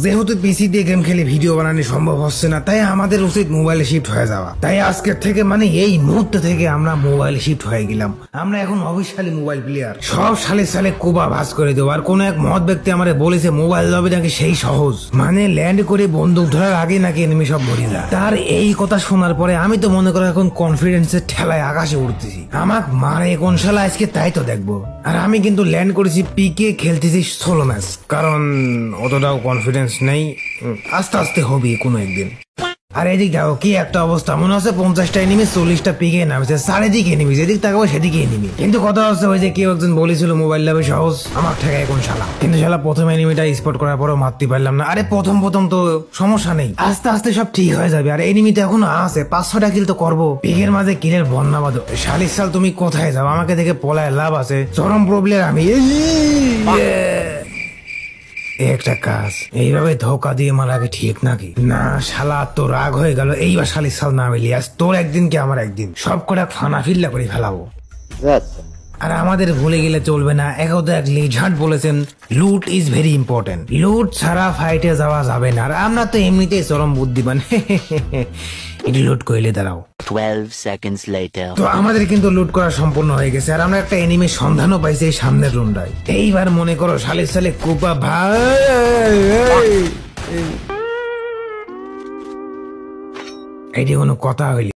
যেহেতু পিসি দিয়ে গেম খেলে ভিডিও বানানো সম্ভব হচ্ছে না, তাই আমাদের উচিত মোবাইলে শিফট হয়ে যাওয়া। তাই আজকের থেকে মানে এই মুহূর্ত থেকে আমরা মোবাইলে শিফট হয়ে গেলাম। আমরা এখন অফিসিয়ালি মোবাইল প্লেয়ার। সব সালে কোবা ভাস করে দেবো। আর কোন এক মহৎ ব্যক্তি আমারে বলেছে মোবাইল লবি নাকি সেই সহজ, মানে ল্যান্ড করে বন্দুক ধরার আগে নাকি এনিমি সব মরে যায়। তার এই কথা শোনার পরে আমি তো মনে করো এখন কনফিডেন্সের ঠেলায় আকাশে উঠতেছি। আমাক মারে কোন শালা আজকে তাই তো দেখবো। আর আমি কিন্তু ল্যান্ড করেছি পিকে, খেলতেছি 16 ম্যাচ, কারণ অতটাও কনফিডেন্স নেই, আস্তে আস্তে হবে কোনো একদিন। আর এদিক দেখো কি একটা অবস্থা, মনে হচ্ছে 50টা এনিমি 40টা পিকে নামছে, চারিদিকে এনিমি, যেদিক তাকাবো সেদিকে এনিমি। কিন্তু কথা হচ্ছে ওই যে কেউ একজন বলেছিল মোবাইল ল্যাবে সহজ, আমার ঠেকায় কোন শালা। কিন্তু শালা প্রথম এনিমিটা স্পট করার পরও মারতে পারলাম না। আরে প্রথম তো সমস্যা নেই, আস্তে আস্তে সব ঠিক হয়ে যাবে। আর এনিমি তো এখনো আছে, 5-6টা কিল তো করবো। পিকের মাঝে কিলের বন্যা বাঁধো। শালির সাল তুমি কোথায় যাও, আমাকে দেখে পলায় লাভ আছে। চরম প্রবলেম আমি একটা কাজ এইভাবে ধোকা দিয়ে মারা আগে ঠিক নাকি না? শালা তো রাগ হয়ে গেল, এইবার শালির সাল না মিলি, আজ তোর একদিন কি আমার একদিন, সব কটা ফানা ফিল্লা করে ফেলাবো। আর আমাদের ভুলে গেলে চলবে না, একদা এক লিজার্ড বলেছেন লুট ইজ ভেরি ইম্পর্টেন্ট, লুট ছাড়া ফাইটে যাওয়া যাবে না। আর আমরা তো এমনিতেই চরম বুদ্ধিমান, এটি লুট করলে দাঁড়াও। 12 seconds later. তো আমাদের কিন্তু লুট করা সম্পূর্ণ হয়ে গেছে। আর আমরা একটা এনিমির সন্ধানও পাইছি এই সামনের রুমটায়। এইবার মনে করো শালির সালে কুপা ভাই, এইটি কোনো কথা হইল?